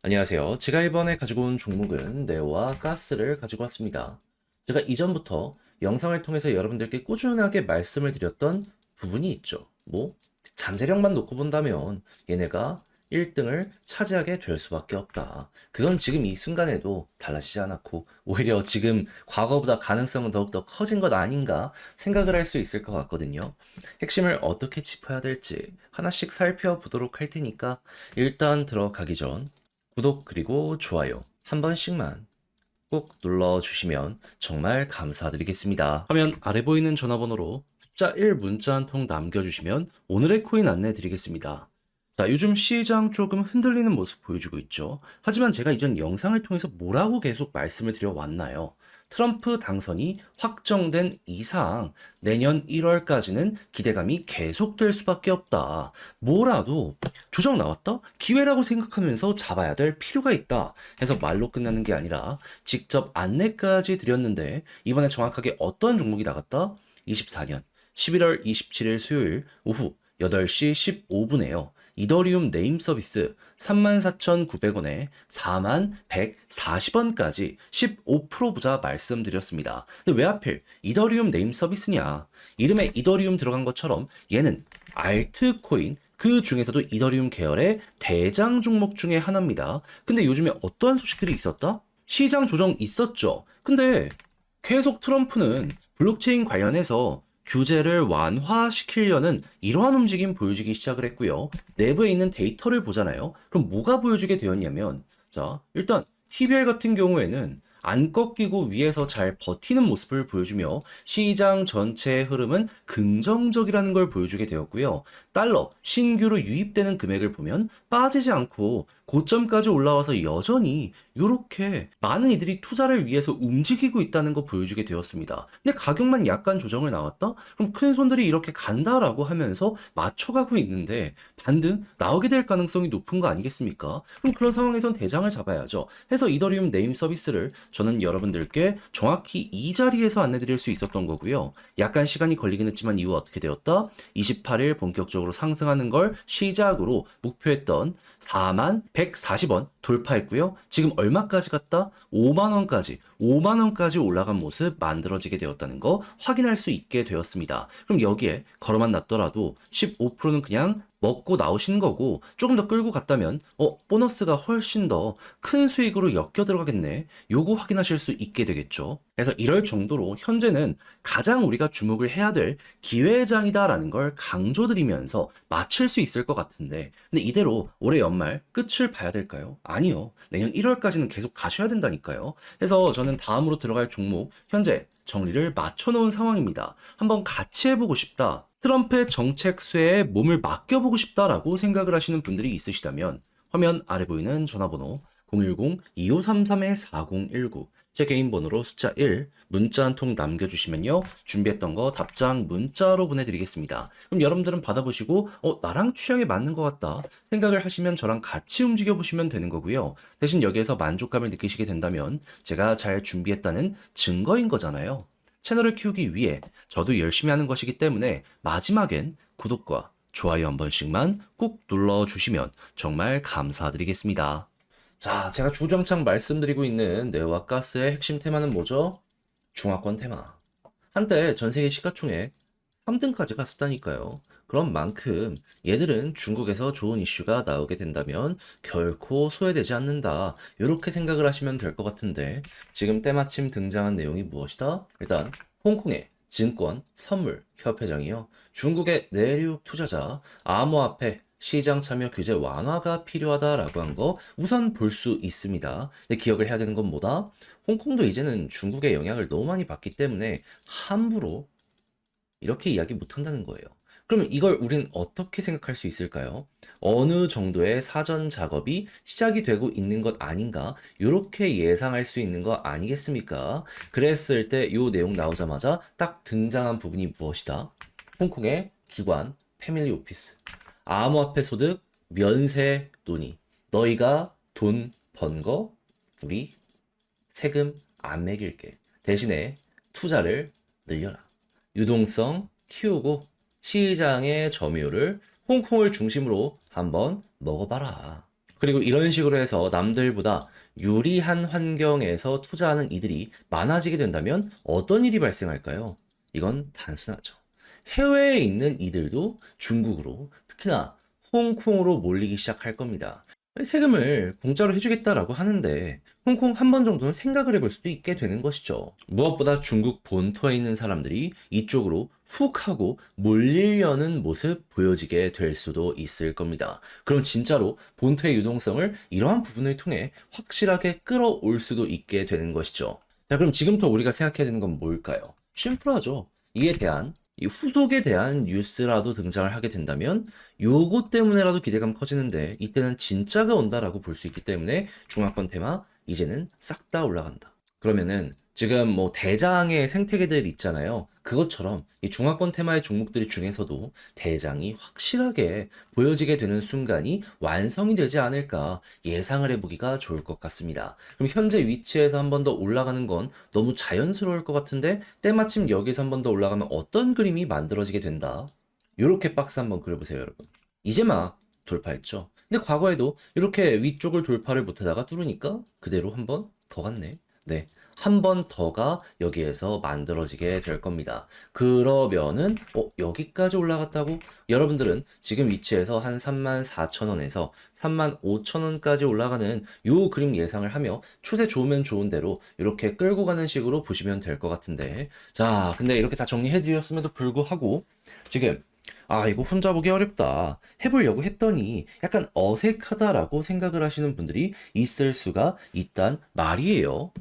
안녕하세요. 제가 이번에 가지고 온 종목은 네오와 가스를 가지고 왔습니다. 제가 이전부터 영상을 통해서 여러분들께 꾸준하게 말씀을 드렸던 부분이 있죠. 잠재력만 놓고 본다면 얘네가 1등을 차지하게 될 수밖에 없다. 그건 지금 이 순간에도 달라지지 않았고, 오히려 지금 과거보다 가능성은 더욱더 커진 것 아닌가 생각을 할 수 있을 것 같거든요. 핵심을 어떻게 짚어야 될지 하나씩 살펴보도록 할 테니까, 일단 들어가기 전 구독 그리고 좋아요 한 번씩만 꼭 눌러주시면 정말 감사드리겠습니다. 화면 아래 보이는 전화번호로 숫자 1 문자 한 통 남겨주시면 오늘의 코인 안내 드리겠습니다. 자, 요즘 시장 조금 흔들리는 모습 보여주고 있죠. 하지만 제가 이전 영상을 통해서 뭐라고 계속 말씀을 드려왔나요? 트럼프 당선이 확정된 이상 내년 1월까지는 기대감이 계속될 수밖에 없다. 뭐라도 조정 나왔다? 기회라고 생각하면서 잡아야 될 필요가 있다. 해서 말로 끝나는 게 아니라 직접 안내까지 드렸는데 이번에 정확하게 어떤 종목이 나갔다? 24년 11월 27일 수요일 오후 8시 15분에요. 이더리움 네임 서비스 34,900원에 41,140원까지 15% 부자 말씀드렸습니다. 근데 왜 하필 이더리움 네임 서비스냐? 이름에 이더리움 들어간 것처럼 얘는 알트코인 그 중에서도 이더리움 계열의 대장 종목 중에 하나입니다. 근데 요즘에 어떠한 소식들이 있었다? 시장 조정 있었죠. 근데 계속 트럼프는 블록체인 관련해서 규제를 완화시키려는 이러한 움직임 보여주기 시작을 했고요. 내부에 있는 데이터를 보잖아요. 그럼 뭐가 보여주게 되었냐면, 자, 일단 TBL 같은 경우에는 안 꺾이고 위에서 잘 버티는 모습을 보여주며 시장 전체의 흐름은 긍정적이라는 걸 보여주게 되었고요. 달러 신규로 유입되는 금액을 보면 빠지지 않고 고점까지 올라와서 여전히 이렇게 많은 이들이 투자를 위해서 움직이고 있다는 거 보여주게 되었습니다. 근데 가격만 약간 조정을 나왔다? 그럼 큰 손들이 이렇게 간다라고 하면서 맞춰가고 있는데 반등 나오게 될 가능성이 높은 거 아니겠습니까? 그럼 그런 상황에선 대장을 잡아야죠. 해서 이더리움 네임 서비스를 저는 여러분들께 정확히 이 자리에서 안내드릴 수 있었던 거고요. 약간 시간이 걸리긴 했지만 이후 어떻게 되었다? 28일 본격적으로 상승하는 걸 시작으로 목표했던 4만 140원 돌파했고요. 지금 얼마까지 갔다? 5만원까지 올라간 모습 만들어지게 되었다는 거 확인할 수 있게 되었습니다. 그럼 여기에 걸어만 놨더라도 15%는 그냥 먹고 나오시는 거고 조금 더 끌고 갔다면 보너스가 훨씬 더 큰 수익으로 엮여 들어가겠네. 요거 확인하실 수 있게 되겠죠. 그래서 이럴 정도로 현재는 가장 우리가 주목을 해야 될 기회장이다라는 걸 강조드리면서 맞출 수 있을 것 같은데 근데 이대로 올해 연말 끝을 봐야 될까요? 아니요. 내년 1월까지는 계속 가셔야 된다니까요. 그래서 저는 다음으로 들어갈 종목 현재 정리를 맞춰놓은 상황입니다. 한번 같이 해보고 싶다. 트럼프의 정책 수혜에 몸을 맡겨보고 싶다라고 생각을 하시는 분들이 있으시다면 화면 아래 보이는 전화번호 010-2533-4019 제 개인 번호로 숫자 1 문자 한 통 남겨주시면요 준비했던 거 답장 문자로 보내드리겠습니다. 그럼 여러분들은 받아보시고 나랑 취향에 맞는 것 같다 생각을 하시면 저랑 같이 움직여 보시면 되는 거고요. 대신 여기에서 만족감을 느끼시게 된다면 제가 잘 준비했다는 증거인 거잖아요. 채널을 키우기 위해 저도 열심히 하는 것이기 때문에 마지막엔 구독과 좋아요 한 번씩만 꾹 눌러주시면 정말 감사드리겠습니다. 자, 제가 주정창 말씀드리고 있는 네오와 가스의 핵심 테마는 뭐죠? 중화권 테마. 한때 전 세계 시가총액 3등까지 갔었다니까요. 그런 만큼 얘들은 중국에서 좋은 이슈가 나오게 된다면 결코 소외되지 않는다. 이렇게 생각을 하시면 될 것 같은데 지금 때마침 등장한 내용이 무엇이다? 일단 홍콩의 증권 선물 협회장이요. 중국의 내륙 투자자 암호화폐 시장 참여 규제 완화가 필요하다라고 한 거 우선 볼 수 있습니다. 근데 기억을 해야 되는 건 뭐다? 홍콩도 이제는 중국의 영향을 너무 많이 받기 때문에 함부로 이렇게 이야기 못 한다는 거예요. 그러면 이걸 우리는 어떻게 생각할 수 있을까요? 어느 정도의 사전 작업이 시작이 되고 있는 것 아닌가? 이렇게 예상할 수 있는 거 아니겠습니까? 그랬을 때 이 내용 나오자마자 딱 등장한 부분이 무엇이다? 홍콩의 기관, 패밀리 오피스, 암호화폐 소득, 면세 논의. 너희가 돈 번 거 우리 세금 안 매길게. 대신에 투자를 늘려라. 유동성 키우고 시장의 점유율을 홍콩을 중심으로 한번 먹어봐라. 그리고 이런 식으로 해서 남들보다 유리한 환경에서 투자하는 이들이 많아지게 된다면 어떤 일이 발생할까요? 이건 단순하죠. 해외에 있는 이들도 중국으로, 특히나 홍콩으로 몰리기 시작할 겁니다. 세금을 공짜로 해주겠다라고 하는데 홍콩 한 번 정도는 생각을 해볼 수도 있게 되는 것이죠. 무엇보다 중국 본토에 있는 사람들이 이쪽으로 훅 하고 몰리려는 모습 보여지게 될 수도 있을 겁니다. 그럼 진짜로 본토의 유동성을 이러한 부분을 통해 확실하게 끌어올 수도 있게 되는 것이죠. 자, 그럼 지금부터 우리가 생각해야 되는 건 뭘까요? 심플하죠. 이에 대한 이 후속에 대한 뉴스라도 등장을 하게 된다면 요것 때문에라도 기대감 커지는데 이때는 진짜가 온다라고 볼 수 있기 때문에 중화권 테마 이제는 싹 다 올라간다. 그러면은 지금 뭐 대장의 생태계들 있잖아요. 그것처럼 이 중화권 테마의 종목들 중에서도 대장이 확실하게 보여지게 되는 순간이 완성이 되지 않을까 예상을 해보기가 좋을 것 같습니다. 그럼 현재 위치에서 한 번 더 올라가는 건 너무 자연스러울 것 같은데 때마침 여기서 한 번 더 올라가면 어떤 그림이 만들어지게 된다. 요렇게 박스 한번 그려보세요, 여러분. 이제 막 돌파했죠. 근데 과거에도 이렇게 위쪽을 돌파를 못하다가 뚫으니까 그대로 한 번 더 갔네. 네. 한 번 더가 여기에서 만들어지게 될 겁니다. 그러면은 여기까지 올라갔다고? 여러분들은 지금 위치에서 한 34,000원에서 35,000원까지 올라가는 요 그림 예상을 하며 추세 좋으면 좋은 대로 이렇게 끌고 가는 식으로 보시면 될 것 같은데 자, 근데 이렇게 다 정리해드렸음에도 불구하고 지금 이거 혼자 보기 어렵다. 해보려고 했더니 약간 어색하다라고 생각을 하시는 분들이 있을 수가 있단 말이에요.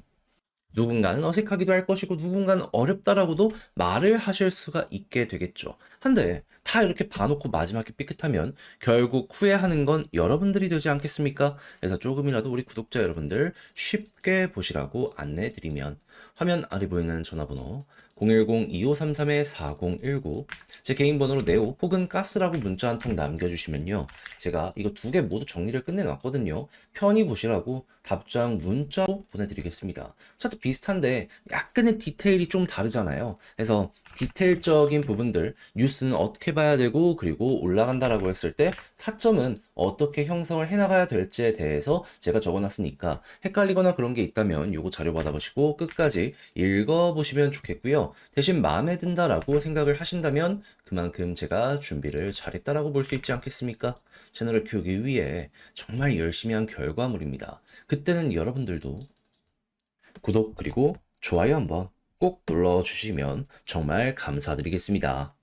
누군가는 어색하기도 할 것이고 누군가는 어렵다라고도 말을 하실 수가 있게 되겠죠. 한데 다 이렇게 봐놓고 마지막에 삐끗하면 결국 후회하는 건 여러분들이 되지 않겠습니까? 그래서 조금이라도 우리 구독자 여러분들 쉽게 보시라고 안내드리면 화면 아래 보이는 전화번호 010-2533-4019 제 개인 번호로 네오 혹은 가스라고 문자 한 통 남겨주시면요. 제가 이거 두 개 모두 정리를 끝내놨거든요. 편히 보시라고 답장 문자로 보내드리겠습니다. 차트 비슷한데 약간의 디테일이 좀 다르잖아요. 그래서 디테일적인 부분들 뉴스는 어떻게 봐야 되고 그리고 올라간다라고 했을 때 타점은 어떻게 형성을 해나가야 될지에 대해서 제가 적어놨으니까 헷갈리거나 그런 게 있다면 요거 자료 받아보시고 끝까지 읽어보시면 좋겠고요. 대신 마음에 든다라고 생각을 하신다면 그만큼 제가 준비를 잘했다라고 볼 수 있지 않겠습니까? 채널을 키우기 위해 정말 열심히 한 결과물입니다. 그때는 여러분들도 구독 그리고 좋아요 한번 꼭 눌러주시면 정말 감사드리겠습니다.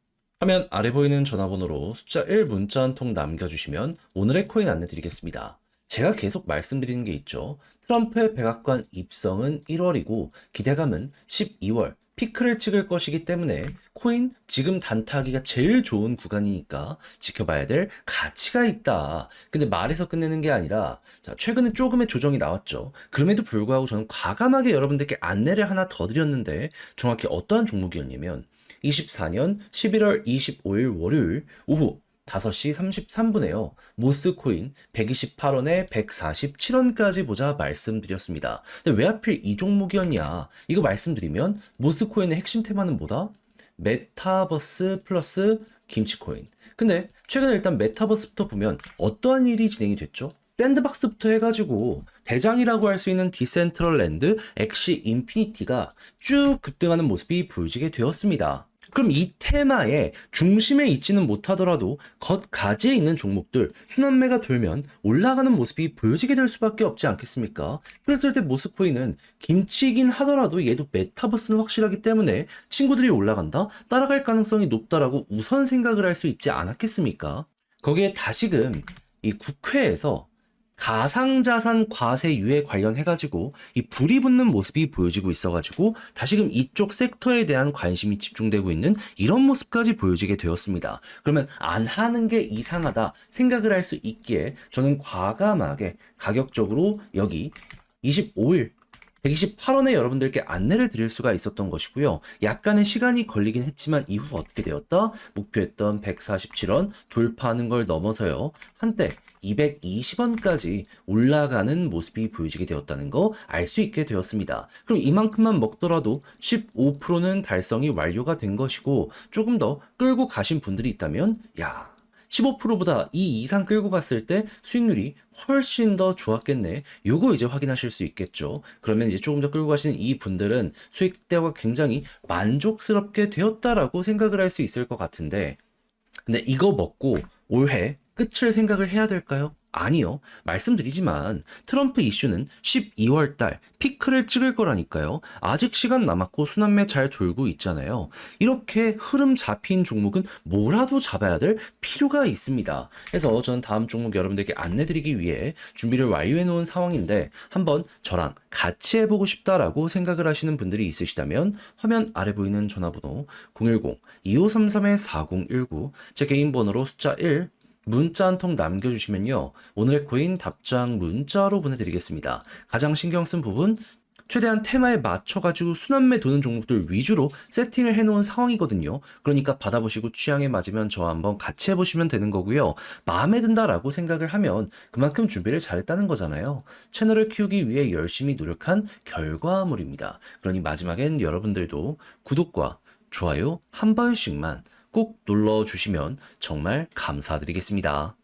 화면 아래 보이는 전화번호로 숫자 1 문자 한 통 남겨주시면 오늘의 코인 안내드리겠습니다. 제가 계속 말씀드리는 게 있죠. 트럼프의 백악관 입성은 1월이고 기대감은 12월 피크를 찍을 것이기 때문에 코인 지금 단타하기가 제일 좋은 구간이니까 지켜봐야 될 가치가 있다. 근데 말에서 끝내는 게 아니라 자, 최근에 조금의 조정이 나왔죠. 그럼에도 불구하고 저는 과감하게 여러분들께 안내를 하나 더 드렸는데 정확히 어떠한 종목이었냐면 24년 11월 25일 월요일 오후 5시 33분에요. 모스코인 128원에 147원까지 보자 말씀드렸습니다. 근데 왜 하필 이 종목이었냐? 이거 말씀드리면 모스코인의 핵심 테마는 뭐다? 메타버스 플러스 김치코인. 근데 최근에 일단 메타버스부터 보면 어떠한 일이 진행이 됐죠? 샌드박스부터 해가지고 대장이라고 할 수 있는 디센트럴랜드 엑시 인피니티가 쭉 급등하는 모습이 보여지게 되었습니다. 그럼 이 테마의 중심에 있지는 못하더라도 겉가지에 있는 종목들 순환매가 돌면 올라가는 모습이 보여지게 될 수밖에 없지 않겠습니까? 그랬을 때 모스코인은 김치긴 하더라도 얘도 메타버스는 확실하기 때문에 친구들이 올라간다? 따라갈 가능성이 높다라고 우선 생각을 할 수 있지 않았겠습니까? 거기에 다시금 이 국회에서 가상자산 과세유예 관련해가지고 이 불이 붙는 모습이 보여지고 있어가지고 다시금 이쪽 섹터에 대한 관심이 집중되고 있는 이런 모습까지 보여지게 되었습니다. 그러면 안 하는 게 이상하다 생각을 할 수 있기에 저는 과감하게 가격적으로 여기 25일 128원에 여러분들께 안내를 드릴 수가 있었던 것이고요. 약간의 시간이 걸리긴 했지만 이후 어떻게 되었다? 목표했던 147원 돌파하는 걸 넘어서요. 한때 220원까지 올라가는 모습이 보여지게 되었다는 거 알 수 있게 되었습니다. 그럼 이만큼만 먹더라도 15%는 달성이 완료가 된 것이고 조금 더 끌고 가신 분들이 있다면 야 15%보다 이 이상 끌고 갔을 때 수익률이 훨씬 더 좋았겠네. 요거 이제 확인하실 수 있겠죠. 그러면 이제 조금 더 끌고 가시는 이 분들은 수익대가 굉장히 만족스럽게 되었다라고 생각을 할 수 있을 것 같은데, 근데 이거 먹고 올해 끝을 생각을 해야 될까요? 아니요. 말씀드리지만 트럼프 이슈는 12월 달 피크를 찍을 거라니까요. 아직 시간 남았고 순환매 잘 돌고 있잖아요. 이렇게 흐름 잡힌 종목은 뭐라도 잡아야 될 필요가 있습니다. 그래서 저는 다음 종목 여러분들께 안내드리기 위해 준비를 완료해 놓은 상황인데 한번 저랑 같이 해보고 싶다라고 생각을 하시는 분들이 있으시다면 화면 아래 보이는 전화번호 010-2533-4019 제 개인 번호로 숫자 1 문자 한 통 남겨주시면요. 오늘의 코인 답장 문자로 보내드리겠습니다. 가장 신경 쓴 부분, 최대한 테마에 맞춰가지고 순환매 도는 종목들 위주로 세팅을 해놓은 상황이거든요. 그러니까 받아보시고 취향에 맞으면 저와 한번 같이 해보시면 되는 거고요. 마음에 든다라고 생각을 하면 그만큼 준비를 잘했다는 거잖아요. 채널을 키우기 위해 열심히 노력한 결과물입니다. 그러니 마지막엔 여러분들도 구독과 좋아요 한 번씩만 꼭 눌러주시면 정말 감사드리겠습니다.